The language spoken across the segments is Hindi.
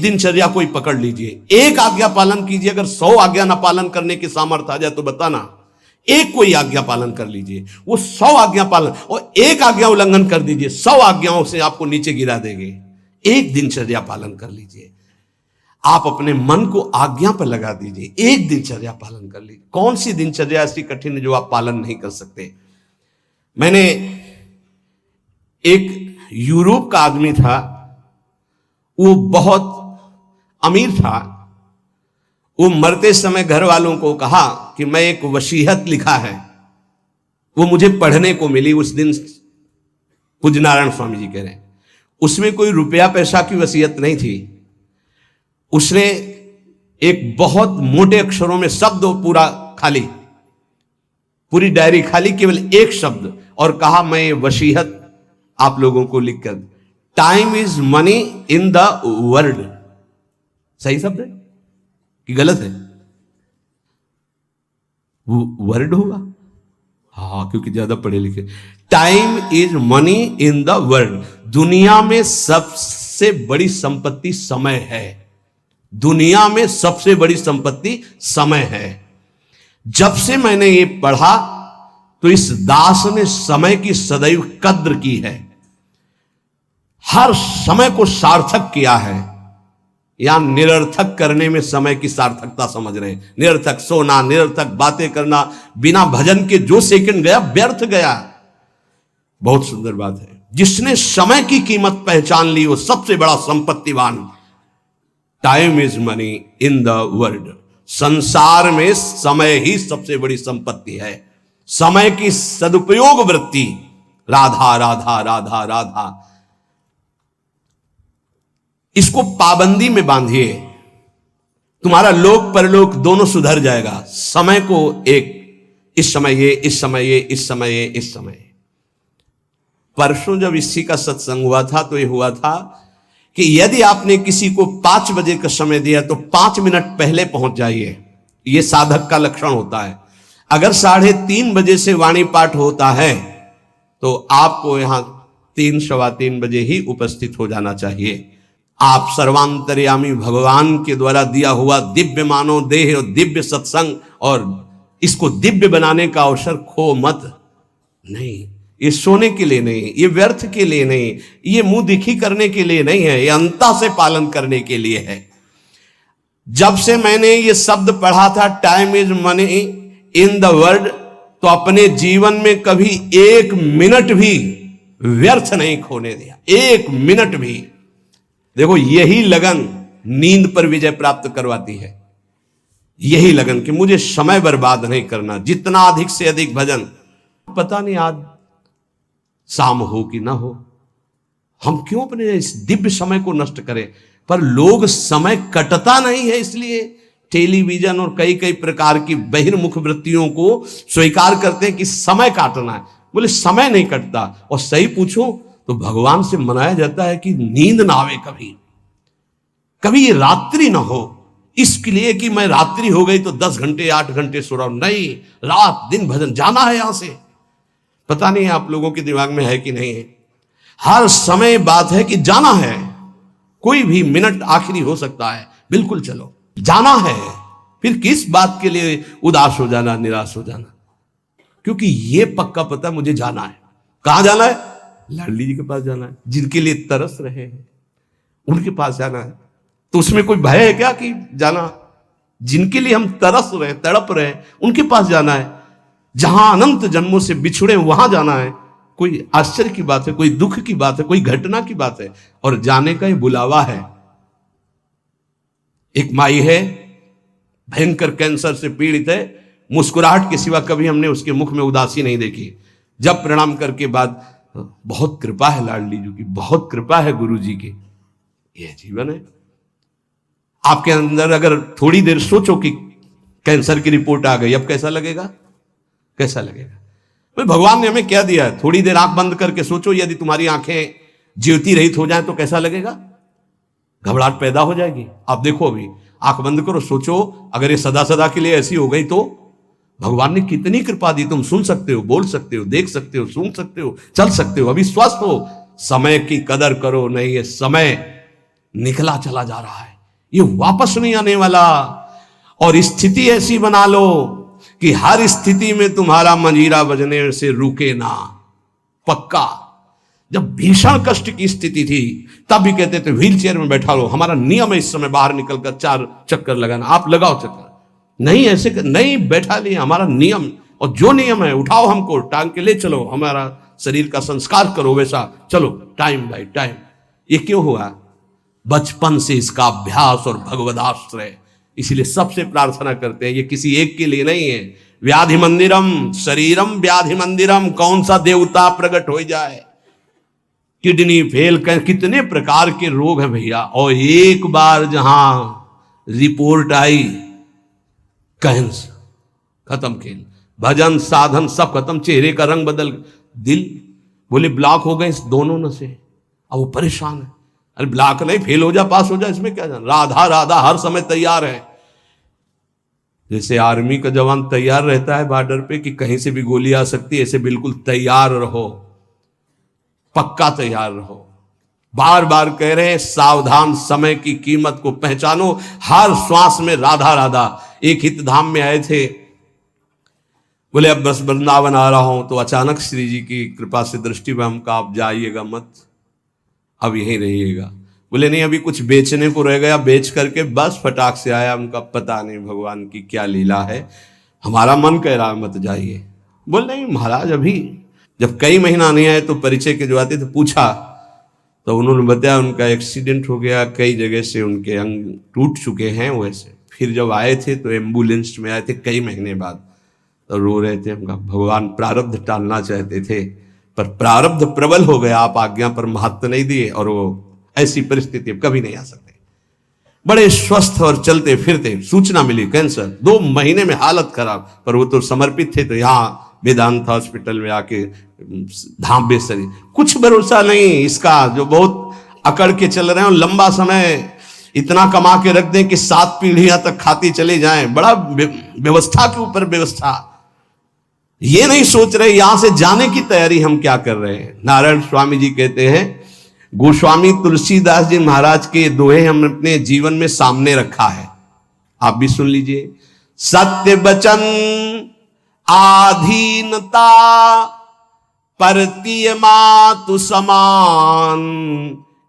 दिनचर्या कोई पकड़ लीजिए, एक आज्ञा पालन कीजिए। अगर 100 आज्ञा ना पालन करने की सामर्थ्य आ जाए तो बताना, एक कोई आज्ञा पालन कर लीजिए, वो 100 आज्ञा पालन, और एक आज्ञा उल्लंघन कर दीजिए, 100 आज्ञाओं से आपको नीचे गिरा देंगे। एक दिनचर्या पालन कर लीजिए, आप अपने मन को आज्ञा पर लगा दीजिए, एक दिनचर्या पालन कर लीजिए। कौन सी दिनचर्या ऐसी कठिन है जो आप पालन नहीं कर सकते? मैंने एक यूरोप का आदमी था, वो बहुत अमीर था। वो मरते समय घर वालों को कहा कि मैं एक वसीयत लिखा है, वो मुझे पढ़ने को मिली उस दिन। पूज्य नारायण स्वामी जी कह रहे हैं, उसमें कोई रुपया पैसा की वसीयत नहीं थी। उसने एक बहुत मोटे अक्षरों में शब्द पूरा खाली, पूरी डायरी खाली, केवल एक शब्द, और कहा मैं ये वसीयत आप लोगों को लिखकर, time is money in the world. सही शब्द है कि गलत है? वो वर्ड होगा, हाँ, क्योंकि ज्यादा पढ़े लिखे। Time is money in the world. दुनिया में सबसे बड़ी संपत्ति समय है। दुनिया में सबसे बड़ी संपत्ति समय है। जब से मैंने ये पढ़ा तो इस दास ने समय की सदैव कद्र की है, हर समय को सार्थक किया है। या निरर्थक करने में समय की सार्थकता समझ रहे हैं। निरर्थक सोना, निरर्थक बातें करना, बिना भजन के जो सेकंड गया व्यर्थ गया। बहुत सुंदर बात है। जिसने समय की कीमत पहचान ली वो सबसे बड़ा संपत्तिवान। Time is money in the world. संसार में समय ही सबसे बड़ी संपत्ति है। समय की सदुपयोग वृत्ति, राधा राधा राधा राधा, इसको पाबंदी में बांधिए, तुम्हारा लोक परलोक दोनों सुधर जाएगा। समय को एक, इस समय ये, इस समय ये, इस समय ये, इस समय। परसों जब इसी का सत्संग हुआ था तो ये हुआ था कि यदि आपने किसी को 5 बजे का समय दिया तो 5 मिनट पहले पहुंच जाइए। यह साधक का लक्षण होता है। अगर 3:30 बजे से वाणी पाठ होता है तो आपको यहां 3, सवा 3 बजे ही उपस्थित हो जाना चाहिए। आप सर्वांतर्यामी भगवान के द्वारा दिया हुआ दिव्य मानव देह और दिव्य सत्संग और इसको दिव्य बनाने का अवसर खो मत। नहीं, ये सोने के लिए नहीं, ये व्यर्थ के लिए नहीं, ये मुंह दिखी करने के लिए नहीं है, ये अंता से पालन करने के लिए है। जब से मैंने ये शब्द पढ़ा था, time is money in the world, तो अपने जीवन में कभी 1 मिनट भी व्यर्थ नहीं खोने दिया। 1 मिनट भी। देखो, यही लगन नींद पर विजय प्राप्त करवाती है। यही लगन कि मुझे समय बर्बाद नहीं करना, जितना अधिक से अधिक भजन। पता नहीं आज शाम हो कि ना हो, हम क्यों अपने इस दिव्य समय को नष्ट करें। पर लोग समय कटता नहीं है इसलिए टेलीविजन और कई कई प्रकार की बहिर्मुख वृत्तियों को स्वीकार करते हैं कि समय काटना है। बोले समय नहीं कटता। और सही पूछो तो भगवान से मनाया जाता है कि नींद ना आवे, कभी ये रात्रि ना हो, इसके लिए कि मैं रात्रि हो गई तो 10 घंटे 8 घंटे सो रहा हूं। नहीं, रात दिन भजन, जाना है यहां से। पता नहीं आप लोगों के दिमाग में है कि नहीं है। हर समय बात है कि जाना है। कोई भी मिनट आखिरी हो सकता है, बिल्कुल चलो, जाना है। फिर किस बात के लिए उदास हो जाना, निराश हो जाना, क्योंकि ये पक्का पता मुझे जाना है। कहां जाना है? लाडली जी के पास जाना है, जिनके लिए तरस रहे हैं उनके पास जाना है। तो उसमें कोई भय है क्या कि जाना? जिनके लिए हम तरस रहे, तड़प रहे, उनके पास जाना है। जहां अनंत जन्मों से बिछुड़े वहां जाना है। कोई आश्चर्य की बात है, कोई दुख की बात है, कोई घटना की बात है, और जाने का ही बुलावा है। एक माई है, भयंकर कैंसर से पीड़ित है, मुस्कुराहट के सिवा कभी हमने उसके मुख में उदासी नहीं देखी। जब प्रणाम करके बाद, बहुत कृपा है लाडली जी की, बहुत कृपा है गुरु जी की। यह जीवन है। आपके अंदर अगर थोड़ी देर सोचो कि कैंसर की रिपोर्ट आ गई, अब कैसा लगेगा? कैसा लगेगा? तो भगवान ने हमें क्या दिया है? थोड़ी देर आंख बंद करके सोचो, यदि तुम्हारी आंखें ज्योति रहित हो जाए तो कैसा लगेगा? घबराहट पैदा हो जाएगी। आप देखो, अभी आंख बंद करो, सोचो, अगर ये सदा सदा के लिए ऐसी हो गई तो भगवान ने कितनी कृपा दी। तुम सुन सकते हो, बोल सकते हो, देख सकते हो, सूंघ सकते हो, चल सकते हो, अभी स्वस्थ हो। समय की कदर करो। नहीं, ये समय निकला चला जा रहा है। ये वापस नहीं आने वाला। और स्थिति ऐसी बना लो कि हर स्थिति में तुम्हारा मंजीरा बजने से रुके ना, पक्का। जब भीषण कष्ट की स्थिति थी तब भी कहते थे व्हील चेयर में बैठा लो, हमारा नियम है इस समय बाहर निकलकर 4 चक्कर लगाना, आप लगाओ चक्कर। नहीं ऐसे नहीं बैठा लिए, हमारा नियम, और जो नियम है उठाओ हमको, टांग के ले चलो, हमारा शरीर का संस्कार करो वैसा, चलो टाइम बाय टाइम। ये क्यों हुआ? बचपन से इसका अभ्यास और भगवदाश्रय। इसीलिए सबसे प्रार्थना करते हैं, ये किसी एक के लिए नहीं है। व्याधि मंदिरम शरीरम व्याधि मंदिरम, कौन सा देवता प्रकट हो जाए, किडनी फेल कर, कितने प्रकार के रोग हैं भैया। और एक बार जहां रिपोर्ट आई कैंसर, खत्म खेल, भजन साधन सब खत्म, चेहरे का रंग बदल, दिल बोले ब्लॉक हो गए इस दोनों नसें। अब वो परेशान है, अरे ब्लॉक नहीं, फेल हो जा पास हो जा, इसमें क्या जाना। राधा राधा हर समय तैयार है, जैसे आर्मी का जवान तैयार रहता है बॉर्डर पे कि कहीं से भी गोली आ सकती है, ऐसे बिल्कुल तैयार रहो, पक्का तैयार रहो। बार बार कह रहे हैं सावधान, समय की कीमत को पहचानो, हर श्वास में राधा राधा। एक हित धाम में आए थे, बोले अब बस वृंदावन आ रहा हूं, तो अचानक श्री जी की कृपा से दृष्टि में हम कहा आप जाइएगा मत, अब यहीं रहिएगा। बोले नहीं अभी कुछ बेचने को रह गया, बेच करके बस फटाक से आया। हमका पता नहीं भगवान की क्या लीला है, हमारा मन कह रहा मत जाइए। बोले नहीं महाराज, अभी जब कई महीना नहीं आए तो परिचय के जो आते थे पूछा, तो उन्होंने बताया उनका एक्सीडेंट हो गया, कई जगह से उनके अंग टूट चुके हैं वैसे। फिर जब आए थे तो एम्बुलेंस में आए थे कई महीने बाद, तो रो रहे थे। हमका भगवान प्रारब्ध टालना चाहते थे पर प्रारब्ध प्रबल हो गया, आप आज्ञा पर महत्व नहीं दिए, और वो ऐसी परिस्थिति अब कभी नहीं आ सकते। बड़े स्वस्थ और चलते फिरते, सूचना मिली कैंसर, 2 महीने में हालत खराब, पर वो तो समर्पित थे, तो यहाँ वेदांत हॉस्पिटल में आके धाम बेसरी। कुछ भरोसा नहीं इसका, जो बहुत अकड़ के चल रहे हैं, लंबा समय इतना कमा के रख दें कि 7 पीढ़ियां तक खाती चले जाएं, बड़ा व्यवस्था के ऊपर व्यवस्था। ये नहीं सोच रहे यहां से जाने की तैयारी हम क्या कर रहे हैं। नारायण स्वामी जी कहते हैं, गोस्वामी तुलसीदास जी महाराज के दोहे हम अपने जीवन में सामने रखा है, आप भी सुन लीजिए। सत्य वचन आधीनता परतीय मातु समान,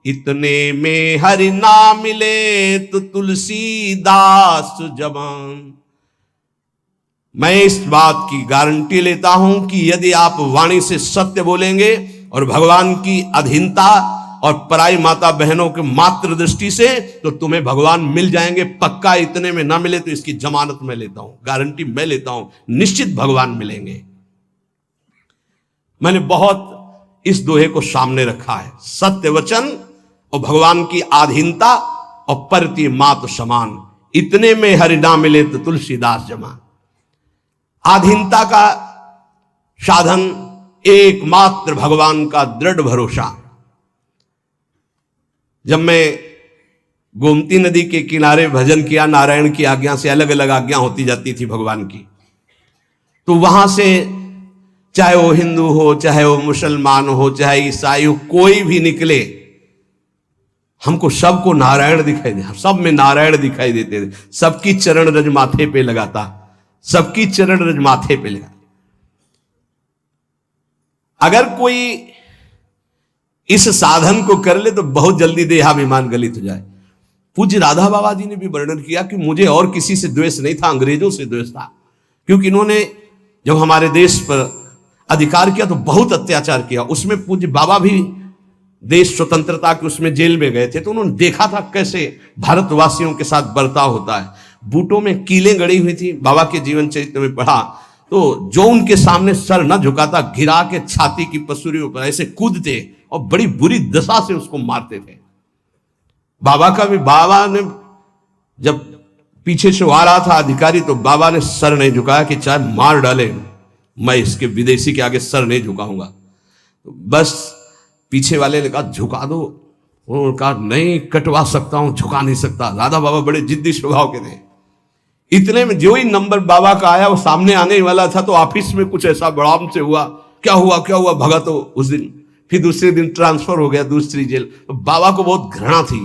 इतने में हरि ना मिले तो तुलसीदास जवान। मैं इस बात की गारंटी लेता हूं कि यदि आप वाणी से सत्य बोलेंगे और भगवान की अधीनता और पराई माता बहनों के मात्र दृष्टि से, तो तुम्हें भगवान मिल जाएंगे पक्का। इतने में ना मिले तो इसकी जमानत मैं लेता हूं, गारंटी मैं लेता हूं, निश्चित भगवान मिलेंगे। मैंने बहुत इस दोहे को सामने रखा है, सत्य वचन और भगवान की आधीनता और परती मात समान, इतने में हरि ना मिले तो तुलसीदास जमान। आधीनता का साधन एकमात्र भगवान का दृढ़ भरोसा। जब मैं गोमती नदी के किनारे भजन किया, नारायण की आज्ञा से, अलग अलग आज्ञा होती जाती थी भगवान की, तो वहां से चाहे वो हिंदू हो, चाहे वो मुसलमान हो, चाहे ईसाई हो, कोई भी निकले, हमको सबको नारायण दिखाई दे, सब में नारायण दिखाई देते थे। सबकी चरण रज माथे पे लगाता, सबकी चरण रज माथे पे लगा। अगर कोई इस साधन को कर ले तो बहुत जल्दी देहाभिमान गलित हो जाए। पूज्य राधा बाबा जी ने भी वर्णन किया कि मुझे और किसी से द्वेष नहीं था, अंग्रेजों से द्वेष था, क्योंकि इन्होंने जब हमारे देश पर अधिकार किया तो बहुत अत्याचार किया। उसमें पूज्य बाबा भी देश स्वतंत्रता के उसमें जेल में गए थे, तो उन्होंने देखा था कैसे भारतवासियों के साथ बर्ताव होता है। बूटों में कीलें गड़ी हुई थी, बाबा के जीवन चरित्र में पढ़ा, तो जो उनके सामने सर न झुकाता, गिरा के छाती की पसुरियों पर ऐसे कूदते और बड़ी बुरी दशा से उसको मारते थे। बाबा का भी, बाबा ने जब पीछे से आ रहा था अधिकारी, तो बाबा ने सर नहीं झुकाया कि चाहे मार डाले, मैं इसके विदेशी के आगे सर नहीं झुकाऊंगा। तो बस पीछे वाले ने कहा झुका दो, उन्होंने कहा नहीं कटवा सकता हूं, झुका नहीं सकता। राधा बाबा बड़े जिद्दी स्वभाव के थे। इतने में जो ही नंबर बाबा का आया, वो सामने आने वाला था, तो ऑफिस में कुछ ऐसा बड़ाम से हुआ, क्या हुआ क्या हुआ, भगा। तो उस दिन फिर दूसरे दिन ट्रांसफर हो गया दूसरी जेल। तो बाबा को बहुत घृणा थी,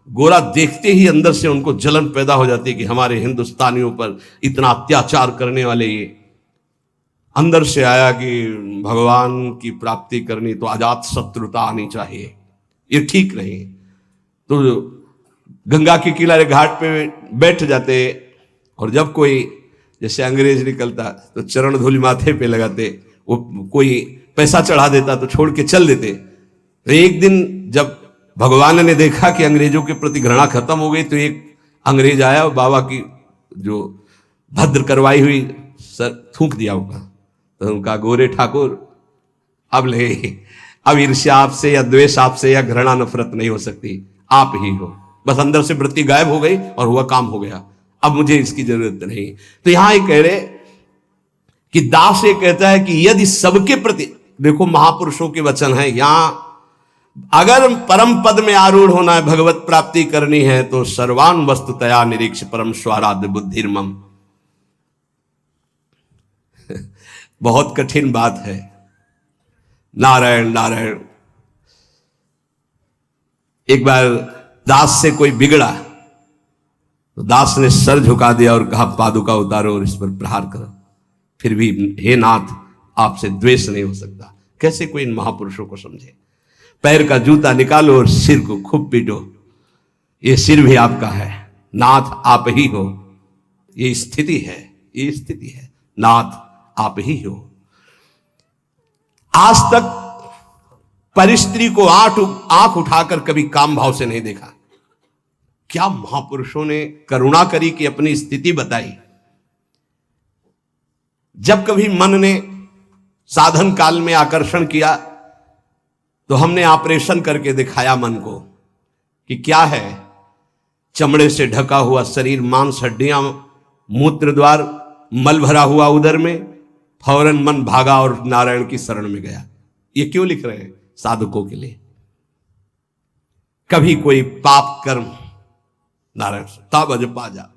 गोरा देखते ही अंदर से उनको जलन पैदा हो जाती है कि हमारे हिंदुस्तानियों पर इतना अत्याचार करने वाले ये। अंदर से आया कि भगवान की प्राप्ति करनी तो अजात शत्रुता आनी चाहिए, ये ठीक नहीं। तो गंगा के किनारे घाट पे बैठ जाते, और जब कोई जैसे अंग्रेज निकलता तो चरण धूलि माथे पे लगाते, वो कोई पैसा चढ़ा देता तो छोड़ के चल देते। तो एक दिन जब भगवान ने देखा कि अंग्रेजों के प्रति घृणा खत्म हो गई, तो एक अंग्रेज आया और बाबा की जो भद्र करवाई हुई सर थूक दिया होगा। तो उनका गोरे ठाकुर अब ईर्ष्या आपसे या द्वेष आपसे या घृणा नफरत नहीं हो सकती, आप ही हो। बस अंदर से वृत्ति गायब हो गई और हुआ काम हो गया, अब मुझे इसकी जरूरत नहीं। तो यहां ये कह रहे कि दास ये कहता है कि यदि सबके प्रति, देखो महापुरुषों के वचन है, यहां अगर परम पद में आरूढ़ होना है, भगवत प्राप्ति करनी है, तो सर्वान वस्तुतया निरीक्ष परम स्वाराध्य बुद्धिर्मम। बहुत कठिन बात है। नारायण नारायण। एक बार दास से कोई बिगड़ा तो दास ने सर झुका दिया और कहा पादुका उतारो और इस पर प्रहार करो। फिर भी हे नाथ, आपसे द्वेष नहीं हो सकता। कैसे कोई इन महापुरुषों को समझे। पैर का जूता निकालो और सिर को खूब पीटो, ये सिर भी आपका है, नाथ आप ही हो। ये स्थिति है, ये स्थिति है, नाथ आप ही हो। आज तक परिस्त्री को आंख उठाकर कभी काम भाव से नहीं देखा। क्या महापुरुषों ने करुणा करी कि अपनी स्थिति बताई। जब कभी मन ने साधन काल में आकर्षण किया तो हमने ऑपरेशन करके दिखाया मन को कि क्या है। चमड़े से ढका हुआ शरीर, मांस हड्डियां, मूत्र द्वार, मल भरा हुआ उदर में, फौरन मन भागा और नारायण की शरण में गया। ये क्यों लिख रहे हैं? साधकों के लिए। कभी कोई पाप कर्म, नारायण तब अजपा जा।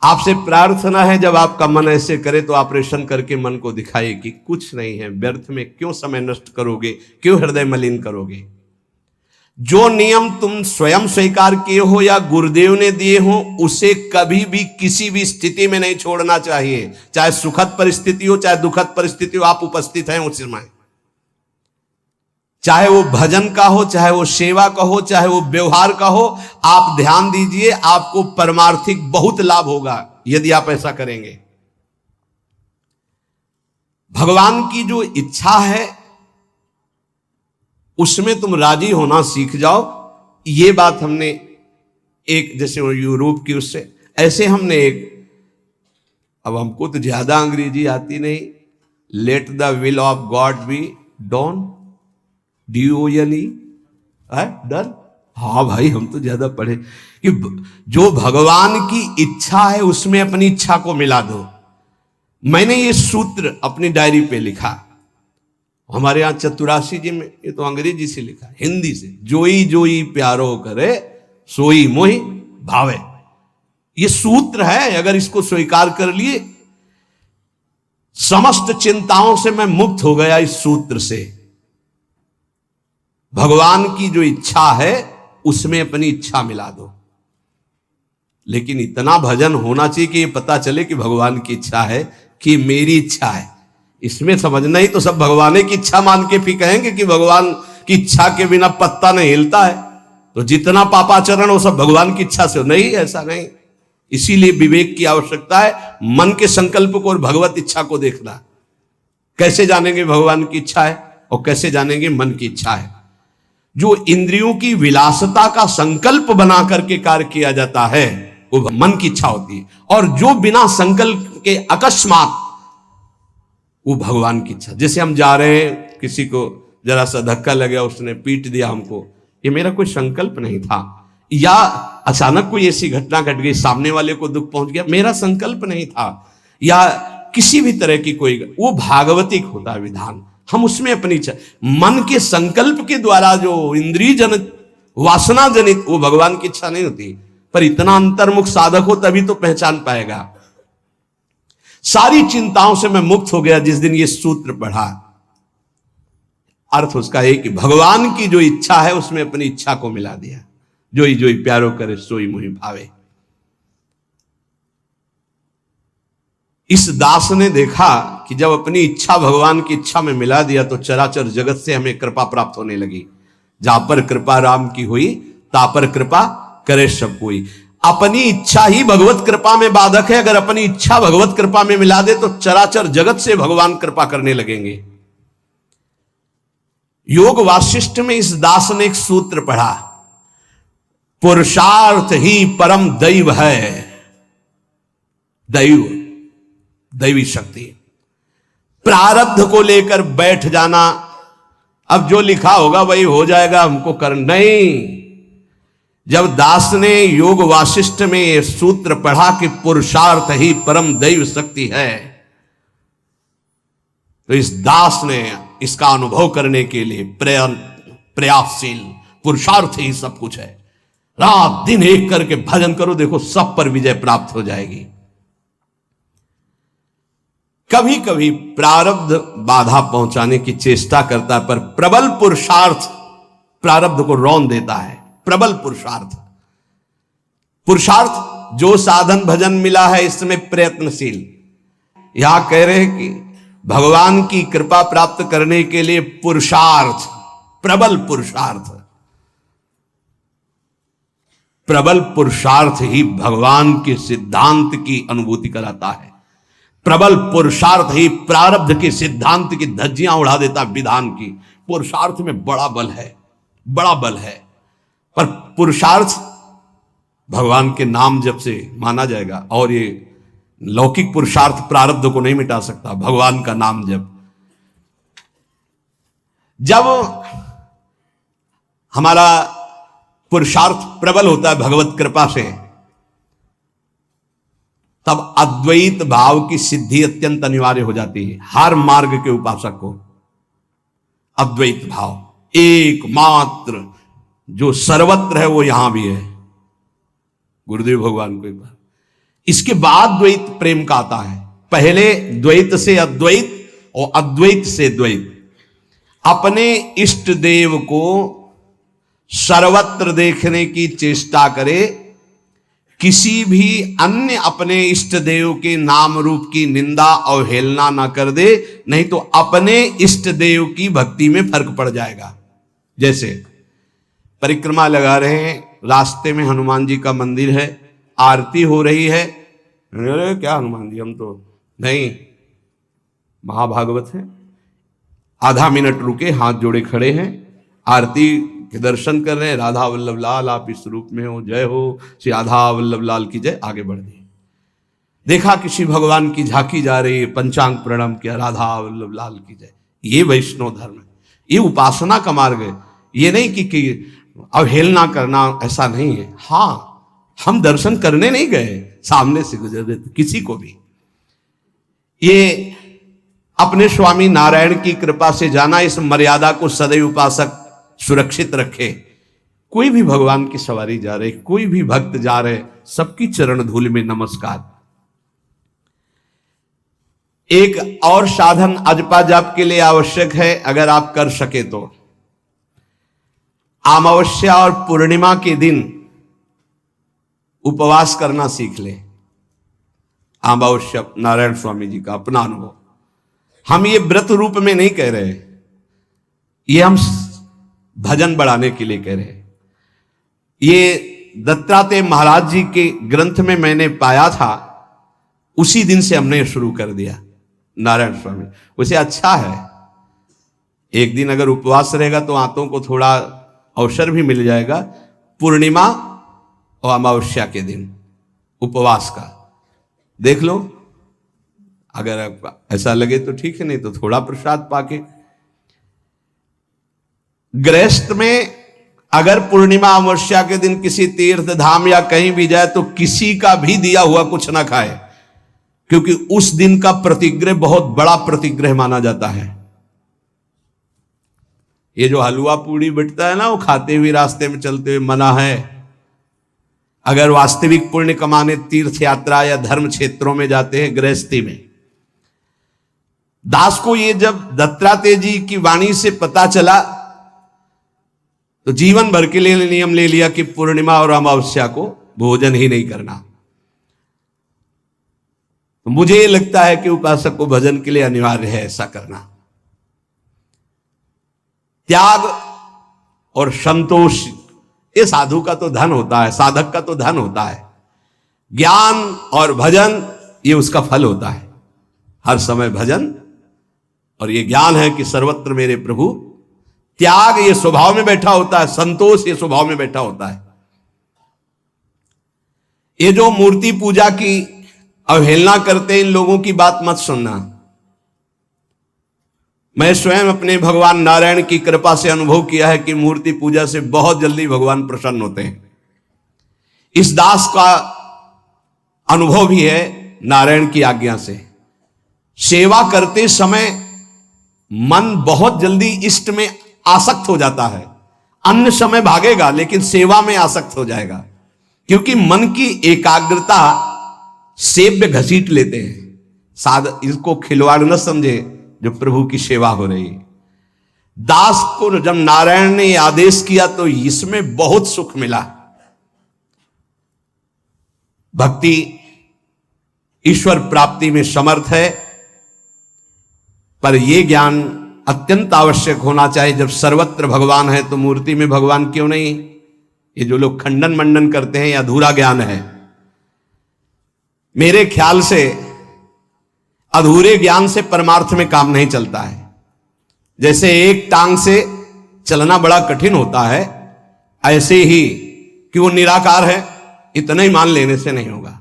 आपसे प्रार्थना है जब आपका मन ऐसे करे तो ऑपरेशन करके मन को दिखाए कि कुछ नहीं है, व्यर्थ में क्यों समय नष्ट करोगे, क्यों हृदय मलिन करोगे। जो नियम तुम स्वयं स्वीकार किए हो या गुरुदेव ने दिए हो, उसे कभी भी किसी भी स्थिति में नहीं छोड़ना चाहिए। चाहे सुखद परिस्थिति हो, चाहे दुखद परिस्थिति हो, आप उपस्थित हैं उस समय। चाहे वो भजन का हो, चाहे वो सेवा का हो, चाहे वो व्यवहार का हो, आप ध्यान दीजिए, आपको परमार्थिक बहुत लाभ होगा यदि आप ऐसा करेंगे। भगवान की जो इच्छा है उसमें तुम राजी होना सीख जाओ। ये बात हमने एक, जैसे यूरोप की उससे ऐसे हमने एक, अब हमको तो ज्यादा अंग्रेजी आती नहीं, let the will of God be done, DONE done. हाँ भाई, हम तो ज्यादा पढ़े कि जो भगवान की इच्छा है उसमें अपनी इच्छा को मिला दो। मैंने ये सूत्र अपनी डायरी पे लिखा। हमारे यहां चतुराशी जी में, ये तो अंग्रेजी से लिखा, हिंदी से, जोई जोई प्यारो करे सोई मोहि भावे। ये सूत्र है, अगर इसको स्वीकार कर लिए, समस्त चिंताओं से मैं मुक्त हो गया इस सूत्र से। भगवान की जो इच्छा है उसमें अपनी इच्छा मिला दो। लेकिन इतना भजन होना चाहिए कि ये पता चले कि भगवान की इच्छा है कि मेरी इच्छा है। इसमें समझना ही तो सब भगवान की इच्छा मान के फिर कहेंगे कि भगवान की इच्छा के बिना पत्ता नहीं हिलता है, तो जितना पापाचरण वो सब भगवान की इच्छा से। नहीं, ऐसा नहीं। इसीलिए विवेक की आवश्यकता है, मन के संकल्प को और भगवत इच्छा को देखना। कैसे जानेंगे भगवान की इच्छा है और कैसे जानेंगे मन की इच्छा है? जो इंद्रियों की विलासता का संकल्प बना करके कार्य किया जाता है वो मन की इच्छा होती है, और जो बिना संकल्प के अकस्मात, वो भगवान की इच्छा। जैसे हम जा रहे हैं, किसी को जरा सा धक्का लग गया, उसने पीट दिया हमको, ये मेरा कोई संकल्प नहीं था। या अचानक कोई ऐसी घटना घट गई, सामने वाले को दुख पहुंच गया, मेरा संकल्प नहीं था। या किसी भी तरह की कोई, वो भागवतिक होता है विधान। हम उसमें अपनी इच्छा, मन के संकल्प के द्वारा जो इंद्रिय जनित, वासना जनित, वो भगवान की इच्छा नहीं होती। पर इतना अंतर्मुख साधक हो तभी तो पहचान पाएगा। सारी चिंताओं से मैं मुक्त हो गया जिस दिन ये सूत्र पढ़ा। अर्थ उसका है कि भगवान की जो इच्छा है उसमें अपनी इच्छा को मिला दिया। जोई जोई प्यारो करे सोई मुहि भावे। इस दास ने देखा कि जब अपनी इच्छा भगवान की इच्छा में मिला दिया तो चराचर जगत से हमें कृपा प्राप्त होने लगी। जहां पर कृपा राम की हुई ता पर कृपा करे सब कोई। अपनी इच्छा ही भगवत कृपा में बाधक है। अगर अपनी इच्छा भगवत कृपा में मिला दे तो चराचर जगत से भगवान कृपा करने लगेंगे। योग वासिष्ठ में इस दास ने एक सूत्र पढ़ा, पुरुषार्थ ही परम दैव है। दैव, दैवी शक्ति। प्रारब्ध को लेकर बैठ जाना, अब जो लिखा होगा वही हो जाएगा, हमको कर नहीं। जब दास ने योग वासिष्ठ में यह सूत्र पढ़ा कि पुरुषार्थ ही परम दैव शक्ति है, तो इस दास ने इसका अनुभव करने के लिए प्रयासशील, पुरुषार्थ ही सब कुछ है। रात दिन एक करके भजन करो, देखो सब पर विजय प्राप्त हो जाएगी। कभी कभी प्रारब्ध बाधा पहुंचाने की चेष्टा करता है, पर प्रबल पुरुषार्थ प्रारब्ध को रौंद देता है। प्रबल पुरुषार्थ, पुरुषार्थ जो साधन भजन मिला है इसमें प्रयत्नशील। यहां कह रहे हैं कि भगवान की कृपा प्राप्त करने के लिए पुरुषार्थ, प्रबल पुरुषार्थ, प्रबल पुरुषार्थ ही भगवान के सिद्धांत की अनुभूति कराता है। प्रबल पुरुषार्थ ही प्रारब्ध के सिद्धांत की धज्जियां उड़ा देता, विधान की। पुरुषार्थ में बड़ा बल है, बड़ा बल है। पर पुरुषार्थ भगवान के नाम जप से माना जाएगा, और ये लौकिक पुरुषार्थ प्रारब्ध को नहीं मिटा सकता, भगवान का नाम जप। जब हमारा पुरुषार्थ प्रबल होता है भगवत कृपा से, तब अद्वैत भाव की सिद्धि अत्यंत अनिवार्य हो जाती है। हर मार्ग के उपासक को अद्वैत भाव एकमात्र जो सर्वत्र है वो यहां भी है, गुरुदेव भगवान को एक बार। इसके बाद द्वैत प्रेम का आता है। पहले द्वैत से अद्वैत और अद्वैत से द्वैत। अपने इष्ट देव को सर्वत्र देखने की चेष्टा करे, किसी भी अन्य अपने इष्ट देव के नाम रूप की निंदा और हेलना ना कर दे, नहीं तो अपने इष्ट देव की भक्ति में फर्क पड़ जाएगा। जैसे परिक्रमा लगा रहे हैं, रास्ते में हनुमान जी का मंदिर है, आरती हो रही है, अरे क्या हनुमान जी, हम तो नहीं, महाभागवत है। आधा मिनट रुके, हाथ जोड़े खड़े हैं, आरती के दर्शन कर रहे हैं, राधा वल्लभ लाल आप इस रूप में हो, जय हो श्री राधा वल्लभ लाल की जय। आगे बढ़ दिए, देखा किसी भगवान की झांकी जा रही है, पंचांग प्रणाम किया, राधा वल्लभ लाल की जय। ये वैष्णव धर्म है, ये उपासना का मार्ग है। ये नहीं कि अवहेलना करना, ऐसा नहीं है। हाँ, हम दर्शन करने नहीं गए, सामने से गुजर रहे थे, किसी को भी। ये अपने स्वामी नारायण की कृपा से जाना, इस मर्यादा को सदैव उपासक सुरक्षित रखे। कोई भी भगवान की सवारी जा रहे, कोई भी भक्त जा रहे, सबकी चरण धूल में नमस्कार। एक और साधन अजपा जाप के लिए आवश्यक है, अगर आप कर सके तो। अमावस्या और पूर्णिमा के दिन उपवास करना सीख ले। अमावस्या नारायण स्वामी जी का अपना अनुभव, हम ये व्रत रूप में नहीं कह रहे, ये हम भजन बढ़ाने के लिए कह रहे हैं। ये दत्तात्रेय महाराज जी के ग्रंथ में मैंने पाया था, उसी दिन से हमने शुरू कर दिया। नारायण स्वामी उसे अच्छा है, एक दिन अगर उपवास रहेगा तो आंतों को थोड़ा अवसर भी मिल जाएगा। पूर्णिमा और अमावस्या के दिन उपवास का देख लो, अगर ऐसा लगे तो ठीक है, नहीं तो थोड़ा प्रसाद पाके। गृहस्थ में अगर पूर्णिमा अमावस्या के दिन किसी तीर्थ धाम या कहीं भी जाए तो किसी का भी दिया हुआ कुछ ना खाए, क्योंकि उस दिन का प्रतिग्रह बहुत बड़ा प्रतिग्रह माना जाता है। ये जो हलवा पूड़ी बिटता है ना, वो खाते हुए रास्ते में चलते हुए मना है। अगर वास्तविक पुण्य कमाने तीर्थ यात्रा या धर्म क्षेत्रों में जाते हैं, गृहस्थी में, दास को ये जब दत्तात्रेय जी की वाणी से पता चला तो जीवन भर के लिए नियम ले लिया कि पूर्णिमा और अमावस्या को भोजन ही नहीं करना। तो मुझे ये लगता है कि उपासक को भजन के लिए अनिवार्य है ऐसा करना। त्याग और संतोष ये साधु का तो धन होता है, साधक का तो धन होता है। ज्ञान और भजन ये उसका फल होता है। हर समय भजन और ये ज्ञान है कि सर्वत्र मेरे प्रभु। त्याग ये स्वभाव में बैठा होता है, संतोष ये स्वभाव में बैठा होता है। ये जो मूर्ति पूजा की अवहेलना करते हैं, इन लोगों की बात मत सुनना। मैं स्वयं अपने भगवान नारायण की कृपा से अनुभव किया है कि मूर्ति पूजा से बहुत जल्दी भगवान प्रसन्न होते हैं। इस दास का अनुभव भी है नारायण की आज्ञा से। सेवा करते समय मन बहुत जल्दी इष्ट में आसक्त हो जाता है। अन्य समय भागेगा लेकिन सेवा में आसक्त हो जाएगा, क्योंकि मन की एकाग्रता सेव्य घसीट लेते हैं। इसको खिलवाड़ न समझे जो प्रभु की सेवा हो रही है। दास को जब नारायण ने आदेश किया तो इसमें बहुत सुख मिला। भक्ति ईश्वर प्राप्ति में समर्थ है, पर यह ज्ञान अत्यंत आवश्यक होना चाहिए। जब सर्वत्र भगवान है तो मूर्ति में भगवान क्यों नहीं? ये जो लोग खंडन मंडन करते हैं, यह अधूरा ज्ञान है। मेरे ख्याल से अधूरे ज्ञान से परमार्थ में काम नहीं चलता है। जैसे एक टांग से चलना बड़ा कठिन होता है, ऐसे ही कि वो निराकार है इतना ही मान लेने से नहीं होगा।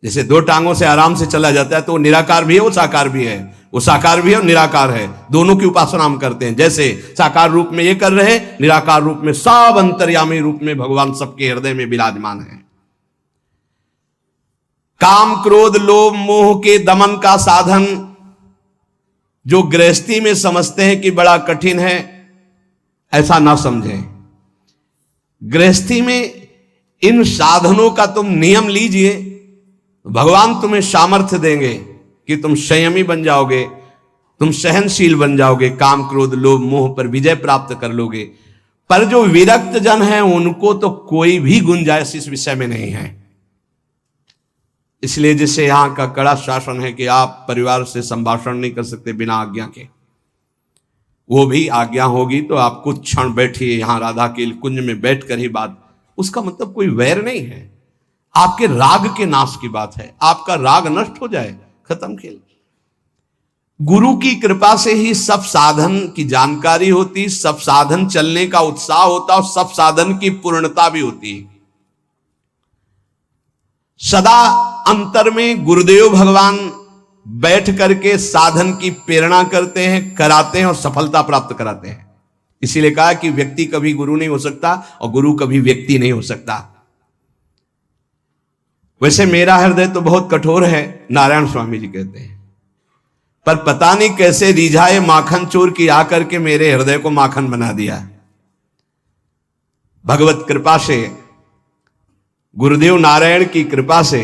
जैसे दो टांगों से आराम से चला जाता है तो वो निराकार भी है, वो साकार भी है। वो साकार भी है और निराकार है, दोनों की उपासना हम करते हैं। जैसे साकार रूप में ये कर रहे हैं, निराकार रूप में सब अंतर्यामी रूप में भगवान सबके हृदय में विराजमान है। काम क्रोध लोभ मोह के दमन का साधन जो गृहस्थी में समझते हैं कि बड़ा कठिन है, ऐसा ना समझें। गृहस्थी में इन साधनों का तुम नियम लीजिए, भगवान तुम्हें सामर्थ्य देंगे कि तुम संयमी बन जाओगे, तुम सहनशील बन जाओगे, काम क्रोध लोभ मोह पर विजय प्राप्त कर लोगे। पर जो विरक्त जन है उनको तो कोई भी गुंजाइश इस विषय में नहीं है। इसलिए जैसे यहां का कड़ा शासन है कि आप परिवार से संभाषण नहीं कर सकते बिना आज्ञा के, वो भी आज्ञा होगी तो आप कुछ क्षण बैठिए यहां राधा के कुंज में बैठकर ही बात। उसका मतलब कोई वैर नहीं है, आपके राग के नाश की बात है। आपका राग नष्ट हो जाए, खत्म खेल। गुरु की कृपा से ही सब साधन की जानकारी होती, सब साधन चलने का उत्साह होता और सब साधन की पूर्णता भी होती। सदा अंतर में गुरुदेव भगवान बैठ करके साधन की प्रेरणा करते हैं, कराते हैं और सफलता प्राप्त कराते हैं। इसीलिए कहा कि व्यक्ति कभी गुरु नहीं हो सकता और गुरु कभी व्यक्ति नहीं हो सकता। वैसे मेरा हृदय तो बहुत कठोर है, नारायण स्वामी जी कहते हैं, पर पता नहीं कैसे रिझाए माखन चोर की आकर के मेरे हृदय को माखन बना दिया। भगवत कृपा से, गुरुदेव नारायण की कृपा से